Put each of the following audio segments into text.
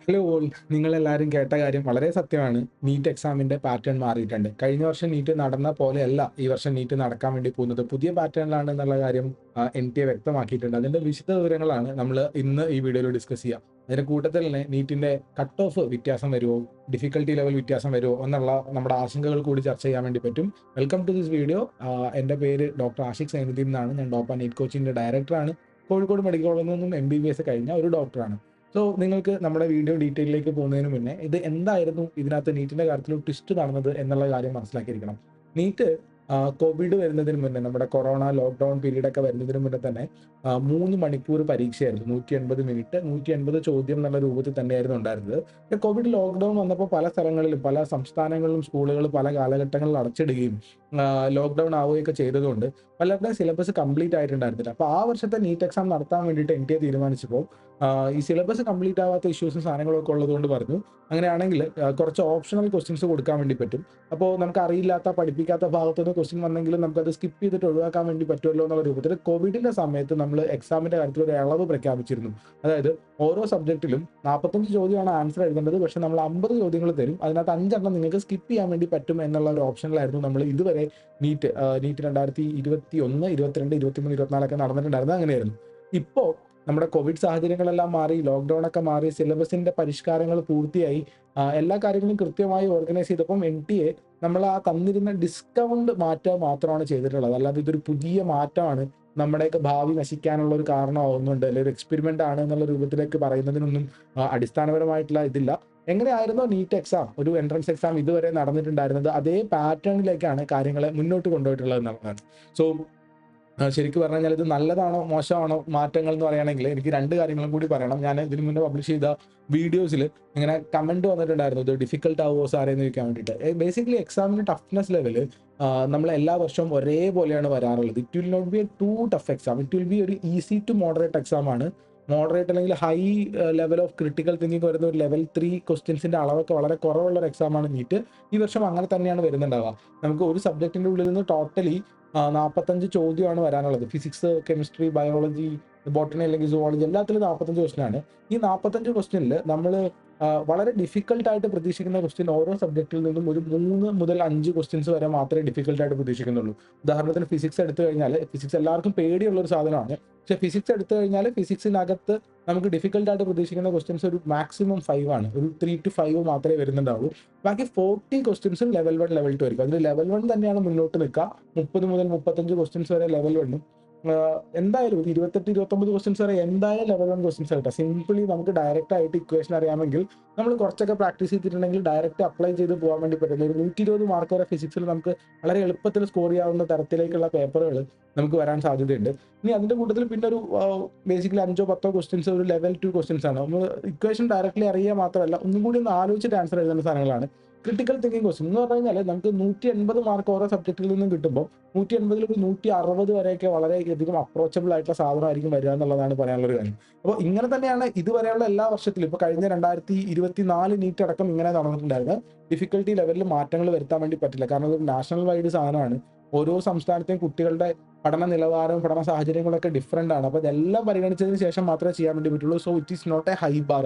Hello all, നിങ്ങളെല്ലാവരും കേട്ട കാര്യം വളരെ സത്യമാണ്. നീറ്റ് എക്സാമിന്റെ പാറ്റേൺ മാറിയിട്ടുണ്ട്. കഴിഞ്ഞ വർഷം നീറ്റ് നടന്ന പോലെയല്ല ഈ വർഷം നീറ്റ് നടക്കാൻ വേണ്ടി പോകുന്നത്. പുതിയ പാറ്റേണിലാണ് എന്നുള്ള കാര്യം എൻടിഎ വ്യക്തമാക്കിയിട്ടുണ്ട്. അതിന്റെ വിശദ വിവരങ്ങളാണ് നമ്മൾ ഇന്ന് ഈ വീഡിയോയിൽ ഡിസ്കസ് ചെയ്യുക. അതിന്റെ കൂട്ടത്തിൽ തന്നെ നീറ്റിന്റെ കട്ട് ഓഫ് വ്യത്യാസം വരുമോ, ഡിഫിക്കൽട്ടി ലെവൽ വ്യത്യാസം വരുമോ എന്നുള്ള നമ്മുടെ ആശങ്കകൾ കൂടി ചർച്ച ചെയ്യാൻ വേണ്ടി പറ്റും. Welcome to this video. എൻ്റെ പേര് ഡോക്ടർ ആഷിഖ് സൈനുദ്ദീൻ എന്നാണ്. ഞാൻ ഡോപ്പ നീറ്റ് കോച്ചിങ്ങിന്റെ ഡയറക്ടറാണ്. കോഴിക്കോട് മെഡിക്കൽ കോളേജിൽ നിന്നും MBBS കഴിഞ്ഞ ഒരു ഡോക്ടറാണ്. സോ നിങ്ങൾക്ക് നമ്മുടെ വീഡിയോ ഡീറ്റെയിലേക്ക് പോകുന്നതിന് മുന്നേ ഇത് എന്തായിരുന്നു ഇതിനകത്ത് നീറ്റിന്റെ കാര്യത്തിൽ ട്വിസ്റ്റ് നടന്നത് എന്നുള്ള കാര്യം മനസ്സിലാക്കിയിരിക്കണം. നീറ്റ് കോവിഡ് വരുന്നതിന് മുന്നേ, നമ്മുടെ കൊറോണ ലോക്ക്ഡൌൺ പീരീഡ് ഒക്കെ വരുന്നതിന് മുന്നേ തന്നെ 3 മണിക്കൂർ പരീക്ഷയായിരുന്നു. 180 മിനിറ്റ് 180 ചോദ്യം എന്നുള്ള രൂപത്തിൽ തന്നെയായിരുന്നു ഉണ്ടായിരുന്നത്. കോവിഡ് ലോക്ക്ഡൌൺ വന്നപ്പോൾ പല സ്ഥലങ്ങളിലും പല സംസ്ഥാനങ്ങളിലും സ്കൂളുകൾ പല കാലഘട്ടങ്ങളിൽ അടച്ചിടുകയും ലോക്ക്ഡൌൺ ആവുകയൊക്കെ ചെയ്തതുകൊണ്ട് പലരുടെ സിലബസ് കംപ്ലീറ്റ് ആയിട്ടുണ്ടായിരുന്നില്ല. അപ്പോൾ ആ വർഷത്തെ നീറ്റ് എക്സാം നടത്താൻ വേണ്ടിയിട്ട് എൻടിഎ തീരുമാനിച്ചപ്പോൾ ഈ സിലബസ് കംപ്ലീറ്റ് ആവാത്ത ഇഷ്യൂസും സാധനങ്ങളൊക്കെ ഉള്ളതുകൊണ്ട് പറഞ്ഞു, അങ്ങനെയാണെങ്കിൽ കുറച്ച് ഓപ്ഷണൽ ക്വസ്റ്റ്യൻസ് കൊടുക്കാൻ വേണ്ടി പറ്റും. അപ്പോൾ നമുക്ക് അറിയില്ലാത്ത പഠിപ്പിക്കാത്ത ഭാഗത്തുനിന്ന് ക്വസ്റ്റ്യൻ വന്നെങ്കിലും നമുക്കത് സ്കിപ്പ് ചെയ്തിട്ട് ഒഴിവാക്കാൻ വേണ്ടി പറ്റുമല്ലോ എന്നുള്ള രൂപത്തിൽ കോവിഡിന്റെ സമയത്ത് നമ്മൾ എക്സാമിന്റെ കാര്യത്തിൽ ഒരു ഇളവ് പ്രഖ്യാപിച്ചിരുന്നു. അതായത് ഓരോ സബ്ജക്റ്റിലും 45 ചോദ്യമാണ് ആൻസർ എഴുതേണ്ടത്. പക്ഷെ നമ്മൾ 50 ചോദ്യങ്ങൾ തരും, അതിനകത്ത് 5 എണ്ണം നിങ്ങൾക്ക് സ്കിപ്പ് ചെയ്യാൻ വേണ്ടി പറ്റും എന്നുള്ള ഒരു ഓപ്ഷനിലായിരുന്നു നമ്മൾ ഇതുവരെ നീറ്റ് 2021, 22, 23, 24 ഒക്കെ നടന്നിട്ടുണ്ടായിരുന്നത്. അങ്ങനെയായിരുന്നു. ഇപ്പോൾ നമ്മുടെ കോവിഡ് സാഹചര്യങ്ങളെല്ലാം മാറി, ലോക്ക്ഡൌൺ ഒക്കെ മാറി, സിലബസിന്റെ പരിഷ്കാരങ്ങൾ പൂർത്തിയായി, എല്ലാ കാര്യങ്ങളും കൃത്യമായി ഓർഗനൈസ് ചെയ്തപ്പം എൻടിഎ നമ്മൾ ആ തന്നിരുന്ന ഡിസ്കൗണ്ട് മാറ്റുക മാത്രമാണ് ചെയ്തിട്ടുള്ളത്. അല്ലാതെ ഇതൊരു പുതിയ മാറ്റമാണ് നമ്മുടെയൊക്കെ ഭാവി നശിക്കാനുള്ള ഒരു കാരണമാവുന്നുണ്ട്, അല്ലെങ്കിൽ ഒരു എക്സ്പെരിമെന്റ് ആണ് എന്നുള്ള രൂപത്തിലേക്ക് പറയുന്നതിനൊന്നും അടിസ്ഥാനപരമായിട്ടുള്ള ഇതില്ല. എങ്ങനെയായിരുന്നോ നീറ്റ് എക്സാം, ഒരു എൻട്രൻസ് എക്സാം ഇതുവരെ നടന്നിട്ടുണ്ടായിരുന്നത്, അതേ പാറ്റേണിലേക്കാണ് കാര്യങ്ങളെ മുന്നോട്ട് കൊണ്ടുപോയിട്ടുള്ളത് എന്നുള്ളതാണ്. സോ ശരിക്കും പറഞ്ഞു കഴിഞ്ഞാൽ ഇത് നല്ലതാണോ മോശമാണോ മാറ്റങ്ങൾ എന്ന് പറയുകയാണെങ്കിൽ എനിക്ക് രണ്ട് കാര്യങ്ങളും കൂടി പറയണം. ഞാൻ ഇതിന് മുന്നേ പബ്ലിഷ് ചെയ്ത വീഡിയോസിൽ ഇങ്ങനെ കമന്റ് വന്നിട്ടുണ്ടായിരുന്നു, ഇത് ഡിഫിക്കൽട്ട് ആവുമോ സാറേ എന്ന് ചോദിക്കാൻ വേണ്ടിയിട്ട്. ബേസിക്കലി എക്സാമിന്റെ ടഫ്നെസ് ലെവൽ നമ്മൾ എല്ലാ വർഷവും ഒരേപോലെയാണ് വരാറുള്ളത്. It will not be a too tough exam, it will be ഒരു ഈസി ടു മോഡറേറ്റ് എക്സാം ആണ്. മോഡറേറ്റ് അല്ലെങ്കിൽ high level of critical thinking വരുന്ന ഒരു ലെവൽ 3 ക്വസ്റ്റ്യൻസിന്റെ അളവൊക്കെ വളരെ കുറവുള്ള ഒരു എക്സാമാണ് നീറ്റ്. ഈ വർഷം അങ്ങനെ തന്നെയാണ് വരുന്നുണ്ടാവുക. നമുക്ക് ഒരു സബ്ജക്റ്റിന്റെ ഉള്ളിൽ നിന്ന് ടോട്ടലി 45 ചോദ്യമാണ് വരാനുള്ളത്. ഫിസിക്സ്, കെമിസ്ട്രി, ബയോളജി, ബോട്ടണി അല്ലെങ്കിൽ സുവോളജി എല്ലാത്തിലും 45 ക്വസ്റ്റ്യൻ. ഈ 45 ക്വസ്റ്റ്യനിൽ നമ്മൾ വളരെ ഡിഫിക്കൽട്ട് ആയിട്ട് പ്രതീക്ഷിക്കുന്ന ക്വസ്റ്റ്യൻ ഓരോ സബ്ജക്റ്റിൽ നിന്നും ഒരു 3 മുതൽ 5 ക്വസ്റ്റ്യൻസ് വരെ മാത്രമേ ഡിഫിക്കൽട്ട് ആയിട്ട് പ്രതീക്ഷിക്കുന്നുള്ളൂ. ഉദാഹരണത്തിന് ഫിസിക്സ് എടുത്തു കഴിഞ്ഞാൽ, ഫിസിക്സ് എല്ലാവർക്കും പേടിയുള്ള ഒരു സാധനമാണ്. പക്ഷേ ഫിസിക്സ് എടുത്തു കഴിഞ്ഞാൽ ഫിസിക്സിനകത്ത് നമുക്ക് ഡിഫിക്കൽട്ട് ആയിട്ട് പ്രതീക്ഷിക്കുന്ന ക്വസ്റ്റ്യൻസ് ഒരു മാക്സിമം 5 ആണ്. ഒരു 3 to 5 മാത്രമേ വരുന്നുണ്ടാവുള്ളൂ. ബാക്കി 40 ക്വസ്റ്റ്യൻസും ലെവൽ 1, ലെവൽ 2 ആയിരിക്കും. അതിൽ ലെവൽ 1 തന്നെയാണ് മുന്നോട്ട് നിൽക്കുക. 30 മുതൽ 35 ക്വസ്റ്റ്യൻസ് വരെ ലെവൽ 1. എന്തായാലും 28, 29 ക്വസ്റ്റ്യൻസ് വരെ എന്തായാലും ലെവൽ 1 ക്വസ്റ്റ്യൻസ് കിട്ടുക. സിംപിളി നമുക്ക് ഡയറക്റ്റ് ആയിട്ട് ഇക്വേഷൻ അറിയാമെങ്കിൽ, നമ്മൾ കുറച്ചൊക്കെ പ്രാക്ടീസ് ചെയ്തിട്ടുണ്ടെങ്കിൽ ഡയറക്റ്റ് അപ്ലൈ ചെയ്ത് പോകാൻ വേണ്ടി പറ്റും. ഒരു 120 മാർക്ക് വരെ ഫിസിക്സിൽ നമുക്ക് വളരെ എളുപ്പത്തിൽ സ്കോർ ചെയ്യാവുന്ന തരത്തിലേക്കുള്ള പേപ്പറുകൾ നമുക്ക് വരാൻ സാധ്യതയുണ്ട്. ഇനി അതിന്റെ കൂട്ടത്തിൽ പിന്നെ ഒരു ബേസിക്കലി 5-10 ക്വസ്റ്റ്യൻസ് ഒരു ലെവൽ 2 ക്വസ്റ്റ്യൻസ് ആണ്. നമ്മൾ ഇക്വേഷൻ ഡയറക്റ്റ്ലി അറിയുക മാത്രമല്ല, ഒന്നും കൂടി ഒന്ന് ആലോചിച്ചിട്ട് ആൻസർ എഴുതുന്ന സാധനങ്ങളാണ്. ക്രിട്ടിക്കൽ തിങ്കിങ് ക്വസ്റ്റ്യൻ എന്ന് പറഞ്ഞു കഴിഞ്ഞാൽ നമുക്ക് 180 മാർക്ക് ഓരോ സബ്ജക്റ്റിൽ നിന്നും കിട്ടുമ്പോൾ 180 ഒരു 160 വരെയൊക്കെ വളരെയധികം അപ്രോച്ചബിൾ ആയിട്ടുള്ള സാധനമായിരിക്കും വരിക എന്നുള്ളതാണ് പറയാനുള്ള ഒരു കാര്യം. അപ്പോൾ ഇങ്ങനെ തന്നെയാണ് ഇതുവരെയുള്ള എല്ലാ വർഷത്തിലും. ഇപ്പോൾ കഴിഞ്ഞ 2024 നീറ്റ് അടക്കം ഇങ്ങനെ നടന്നിട്ടുണ്ടായിരുന്നത്. ഡിഫിക്കൽട്ടി ലെവലിൽ മാറ്റങ്ങൾ വരുത്താൻ വേണ്ടി പറ്റില്ല, കാരണം ഇതൊരു നാഷണൽ വൈഡ് സാധനമാണ്. ഓരോ സംസ്ഥാനത്തെയും കുട്ടികളുടെ പഠന നിലവാരവും പഠന സാഹചര്യങ്ങളൊക്കെ ഡിഫറെന്റ് ആണ്. അപ്പോൾ ഇതെല്ലാം പരിഗണിച്ചതിന് ശേഷം മാത്രമേ ചെയ്യാൻ വേണ്ടി പറ്റുള്ളൂ. So it is not a high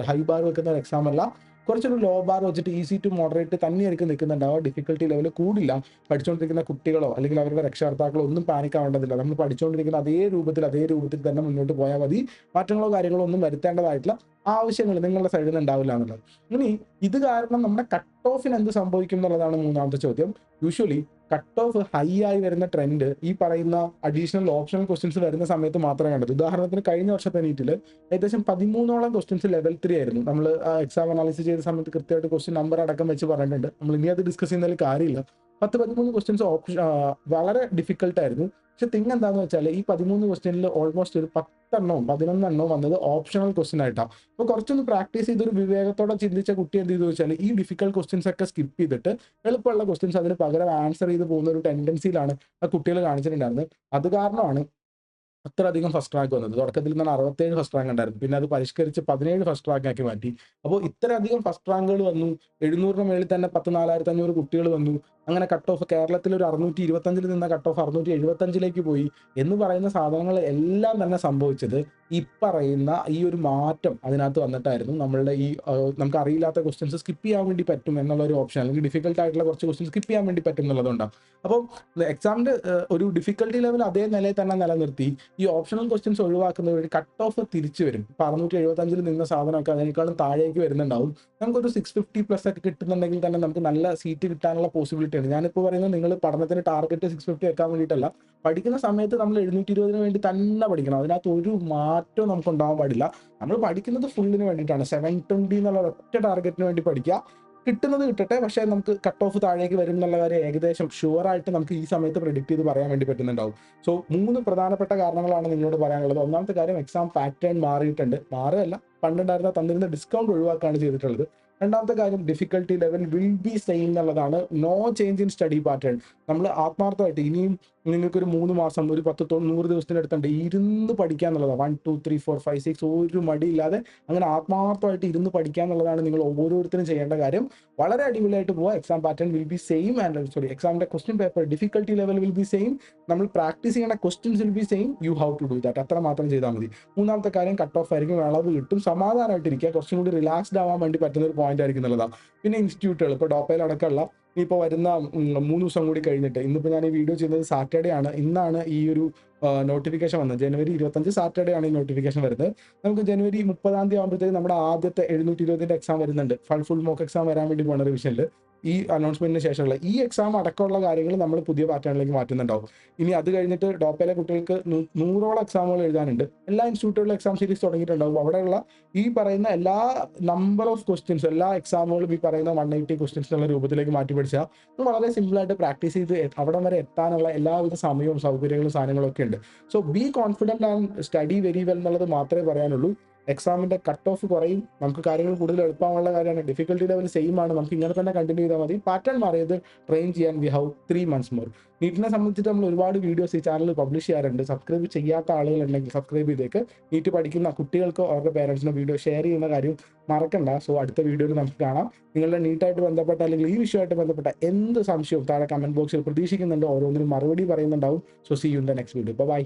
bar വെക്കുന്ന ഒരു എക്സാം അല്ല. കുറച്ചൊരു ലോ ബാർ വെച്ചിട്ട് ഈസി ടു മോഡറേറ്റ് തന്നെയായിരിക്കും നിൽക്കുന്നുണ്ടാവുക. ഡിഫിക്കൽട്ടി ലെവൽ കൂടില്ല. പഠിച്ചുകൊണ്ടിരിക്കുന്ന കുട്ടികളോ അല്ലെങ്കിൽ അവരുടെ രക്ഷകർത്താക്കളോ ഒന്നും പാനിക് ആവേണ്ടതില്ല. നമ്മൾ പഠിച്ചുകൊണ്ടിരിക്കുന്ന അതേ രൂപത്തിൽ തന്നെ മുന്നോട്ട് പോയാൽ മതി. മാറ്റങ്ങളോ കാര്യങ്ങളോ ഒന്നും വരുത്തേണ്ടതായിട്ടുള്ള ആവശ്യങ്ങൾ നിങ്ങളുടെ സൈഡിൽ നിന്ന് ഉണ്ടാവില്ല എന്നുള്ളത്. ഇനി ഇത് കാരണം നമ്മുടെ കട്ട് ഓഫിന് എന്ത് സംഭവിക്കും എന്നുള്ളതാണ് മൂന്നാമത്തെ ചോദ്യം. യൂഷ്വലി കട്ട് ഓഫ് ഹൈ ആയി വരുന്ന ട്രെൻഡ് ഈ പറയുന്ന അഡീഷണൽ ഓപ്ഷണൽ ക്വസ്റ്റ്യൻസ് വരുന്ന സമയത്ത് മാത്രമേ കണ്ടത്. ഉദാഹരണത്തിന് കഴിഞ്ഞ വർഷത്തെ നീറ്റിൽ ഏകദേശം 13ഓളം ക്വസ്റ്റ്യൻസ് ലെവൽ 3 ആയിരുന്നു. നമ്മൾ എക്സാം അനാലിസിസ് ചെയ്ത സമയത്ത് കൃത്യമായിട്ട് ക്വസ്റ്റ്യൻ നമ്പർ അടക്കം വെച്ച് പറഞ്ഞിട്ടുണ്ട്. നമ്മൾ ഇനി അത് ഡിസ്കസ് ചെയ്യുന്നതിൽ കാര്യമില്ല. 13 ക്വസ്റ്റ്യൻസ് വളരെ ഡിഫിക്കൽട്ട് ആയിരുന്നു. പക്ഷെ തിങ് എന്താണെന്ന് വെച്ചാൽ ഈ 13 ക്വസ്റ്റ്യനിൽ ഓൾമോസ്റ്റ് ഒരു 11 വന്നത് ഓപ്ഷണൽ ക്വസ്റ്റ്യൻ ആയിട്ടാണ്. അപ്പോൾ കുറച്ചൊന്ന് പ്രാക്ടീസ് ചെയ്ത് ഒരു വിവേകത്തോടെ ചിന്തിച്ച കുട്ടി എന്ത് ചെയ്തു വെച്ചാൽ ഈ ഡിഫിക്കൽട്ട് ക്വസ്റ്റ്യൻസ് ഒക്കെ സ്കിപ്പ് ചെയ്തിട്ട് എളുപ്പമുള്ള ക്വസ്റ്റ്യൻസ് അതിന് പകരം ആൻസർ ചെയ്ത് പോകുന്ന ഒരു ടെൻഡൻസിയിലാണ് ആ കുട്ടികൾ കാണിച്ചിട്ടുണ്ടായിരുന്നത്. അത് കാരണമാണ് അത്രയധികം ഫസ്റ്റ് റാങ്ക് വന്നത്. തുടക്കത്തിൽ തന്നെ 67 ഫസ്റ്റ് റാങ്ക് ഉണ്ടായിരുന്നു. പിന്നെ അത് പരിഷ്കരിച്ച് 17 ഫസ്റ്റ് റാങ്ക് ആക്കി മാറ്റി. അപ്പോൾ ഇത്രയധികം ഫസ്റ്റ് റാങ്കുകൾ വന്നു. 700-ന് മേളിൽ തന്നെ 14,500 കുട്ടികൾ വന്നു. അങ്ങനെ കട്ട് ഓഫ് കേരളത്തിൽ ഒരു 625 നിന്ന കട്ട് ഓഫ് 675 പോയി എന്ന് പറയുന്ന സാധനങ്ങൾ എല്ലാം തന്നെ സംഭവിച്ചത് ഈ പറയുന്ന ഈ ഒരു മാറ്റം അതിനകത്ത് വന്നിട്ടായിരുന്നു നമ്മളുടെ ഈ നമുക്ക് അറിയില്ലാത്ത ക്വസ്റ്റ്യൻസ് സ്കിപ്പ് ചെയ്യാൻ വേണ്ടി പറ്റും എന്നുള്ള ഒരു ഓപ്ഷൻ, അല്ലെങ്കിൽ ഡിഫിക്കൽട്ട് ആയിട്ടുള്ള കുറച്ച് ക്വസ്റ്റ്യൻസ് സ്കിപ്പ് ചെയ്യാൻ വേണ്ടി പറ്റും എന്നുള്ളതുകൊണ്ടാണ്. അപ്പോൾ എക്സാമിന്റെ ഒരു ഡിഫിക്കൽട്ടി ലെവൽ അതേ നിലയിൽ തന്നെ നിലനിർത്തി ഈ ഓപ്ഷണൽ ക്വസ്റ്റ്യൻസ് ഒഴിവാക്കുന്നത് വഴി കട്ട് ഓഫ് തിരിച്ചു വരും. ഇപ്പൊ 675 നിന്ന സാധനമൊക്കെ അതിനേക്കാളും താഴേക്ക് വരുന്നുണ്ടാവും. നമുക്കൊരു 650+ ഒക്കെ കിട്ടുന്നുണ്ടെങ്കിൽ തന്നെ നമുക്ക് നല്ല സീറ്റ് കിട്ടാനുള്ള പോസിബിലിറ്റി ഉണ്ട്. ഞാനിപ്പോൾ പറയുന്നത് നിങ്ങൾ പഠനത്തിന് ടാർഗറ്റ് 650 വെക്കാൻ വേണ്ടിയിട്ടല്ല. പഠിക്കുന്ന സമയത്ത് നമ്മൾ 720 വേണ്ടി തന്നെ പഠിക്കണം. അതിനകത്ത് ഒരു മാറ്റവും നമുക്ക് ഉണ്ടാവാൻ പാടില്ല. നമ്മൾ പഠിക്കുന്നത് ഫുള്ളിന് വേണ്ടിയിട്ടാണ്. 720 എന്നുള്ള ഒറ്റ ടാർഗറ്റിന് വേണ്ടി പഠിക്കുക. കിട്ടുന്നത് കിട്ടട്ടെ, പക്ഷേ നമുക്ക് കട്ട് ഓഫ് താഴേക്ക് വരും എന്നുള്ള കാര്യം ഏകദേശം ഷുവറായിട്ട് നമുക്ക് ഈ സമയത്ത് പ്രെഡിക്റ്റ് ചെയ്ത് പറയാൻ വേണ്ടി പറ്റുന്നുണ്ടാവും. സോ 3 പ്രധാനപ്പെട്ട കാരണങ്ങളാണ് നിങ്ങളോട് പറയാനുള്ളത്. ഒന്നാമത്തെ കാര്യം, എക്സാം പാറ്റേൺ മാറിയിട്ടുണ്ട്. മാറുകയല്ല, പണ്ടുണ്ടായിരുന്ന തന്നിരുന്ന ഡിസ്കൗണ്ട് ഒഴിവാക്കുകയാണ് ചെയ്തിട്ടുള്ളത്. രണ്ടാമത്തെ കാര്യം, difficulty level will be same എന്നുള്ളതാണ്. No change in study pattern. നമ്മൾ ആത്മാർത്ഥമായിട്ട് ഇനിയും നിങ്ങൾക്കൊരു 3 മാസം, ഒരു 100 ദിവസത്തിനടുത്തുണ്ട് ഇരുന്ന് പഠിക്കുക എന്നുള്ളതാണ്. 1 2 3 4 5 6 ഒരു മടിയില്ലാതെ അങ്ങനെ ആത്മാർത്ഥമായിട്ട് ഇരുന്ന് പഠിക്കുക എന്നുള്ളതാണ് നിങ്ങൾ ഓരോരുത്തരും ചെയ്യേണ്ട കാര്യം. വളരെ അടിപൊളിയായിട്ട് പോവുക. Exam pattern will be same എക്സാമിന്റെ question paper difficulty level will be same. നമ്മൾ പ്രാക്ടീസ് ചെയ്യുന്ന questions will be same. You have to do that. അത്ര മാത്രം ചെയ്താൽ മതി. മൂന്നാമത്തെ കാര്യം, കട്ട് ഓഫ് ആയിരിക്കും, അളവ് കിട്ടും, സമാധാനമായിട്ടിരിക്കുക. കുറച്ചും കൂടി റിലാക്സ്ഡ് ആവാൻ വേണ്ടി പറ്റുന്ന ഒരു പോയിന്റ് ആയിരിക്കും എന്നുള്ളതാണ്. പിന്നെ ഇൻസ്റ്റിറ്റ്യൂട്ടുകൾ, ഇപ്പോൾ ഡോപ്പയിൽ അടക്കമുള്ള ഇപ്പോൾ വരുന്ന 3 ദിവസം കൂടി കഴിഞ്ഞിട്ട്, ഇന്നിപ്പോൾ ഞാൻ ഈ വീഡിയോ ചെയ്യുന്നത് സാറ്റർഡേ ആണ്. ഇന്നാണ് ഈ ഒരു നോട്ടിഫിക്കേഷൻ വന്നത്. ജനുവരി 25 സാറ്റർഡേ ആണ് ഈ നോട്ടിഫിക്കേഷൻ വരുന്നത്. നമുക്ക് ജനുവരി 30 ആകുമ്പോഴത്തേക്ക് നമ്മുടെ ആദ്യത്തെ 720 എക്സാം വരുന്നുണ്ട്. ഫുൾ മോക്ക് എക്സാം വരാൻ വേണ്ടി പോകുന്ന റിവിഷനിൽ ഈ അനൗൺസ്മെന്റിന് ശേഷമുള്ള ഈ എക്സാം അടക്കമുള്ള കാര്യങ്ങൾ നമ്മൾ പുതിയ പാറ്റേണിലേക്ക് മാറ്റുന്നുണ്ടാവും. ഇനി അത് കഴിഞ്ഞിട്ട് ഡോപ്പയിലെ കുട്ടികൾക്ക് 100ഓളം എക്സാമുകൾ എഴുതാനുണ്ട്. എല്ലാ ഇൻസ്റ്റിറ്റ്യൂട്ടുകളിലും എക്സാം സീരീസ് തുടങ്ങിയിട്ടുണ്ടാവും. അവിടെയുള്ള ഈ പറയുന്ന എല്ലാ നമ്പർ ഓഫ് ക്വസ്റ്റ്യൻസ്, എല്ലാ എക്സാമുകളും ഈ പറയുന്ന 180 ക്വസ്റ്റ്യൻസ് എന്നുള്ള രൂപത്തിലേക്ക് മാറ്റി പഠിച്ചാൽ വളരെ സിമ്പിളായിട്ട് പ്രാക്ടീസ് ചെയ്ത് അവിടം വരെ എത്താനുള്ള എല്ലാവിധ സമയവും സൗകര്യങ്ങളും സാധനങ്ങളും ഒക്കെ ഉണ്ട്. So be confident and study very well എന്നുള്ളത് മാത്രമേ പറയാനുള്ളൂ. എക്സാമിന്റെ കട്ട് ഓഫ് കുറയും, നമുക്ക് കാര്യങ്ങൾ കൂടുതൽ എളുപ്പമുള്ള കാര്യമാണ്. ഡിഫിക്കൽട്ടി ലെവൽ സെയിം ആണ്. നമുക്ക് ഇങ്ങനെ തന്നെ കണ്ടിന്യൂ ചെയ്താൽ മതി. പാറ്റേൺ മാറിയത് ട്രെയിൻ ചെയ്യാൻ വി ഹാവ് 3 months മോർ. നീറ്റിനെ സംബന്ധിച്ചിട്ട് നമ്മൾ ഒരുപാട് വീഡിയോസ് ഈ ചാനൽ പബ്ലിഷ് ചെയ്യാറുണ്ട്. സബ്സ്ക്രൈബ് ചെയ്യാത്ത ആളുകളുണ്ടെങ്കിൽ സബ്സ്ക്രൈബ് ചെയ്തേക്ക്. നീറ്റ് പഠിക്കുന്ന കുട്ടികൾക്കോ അവരുടെ പേരൻസിനോ വീഡിയോ ഷെയർ ചെയ്യുന്ന കാര്യം മറക്കണ്ട. സോ അടുത്ത വീഡിയോയിൽ നമുക്ക് കാണാം. നിങ്ങളുടെ നീറ്റായിട്ട് ബന്ധപ്പെട്ട അല്ലെങ്കിൽ ഈ വിഷയമായിട്ട് ബന്ധപ്പെട്ട എന്ത് സംശയവും താഴെ കമന്റ് ബോക്സിൽ പ്രതീക്ഷിക്കുന്നുണ്ട്. ഓരോന്നിനും മറുപടി പറയുന്നുണ്ടാവും. So see you in the next video. By.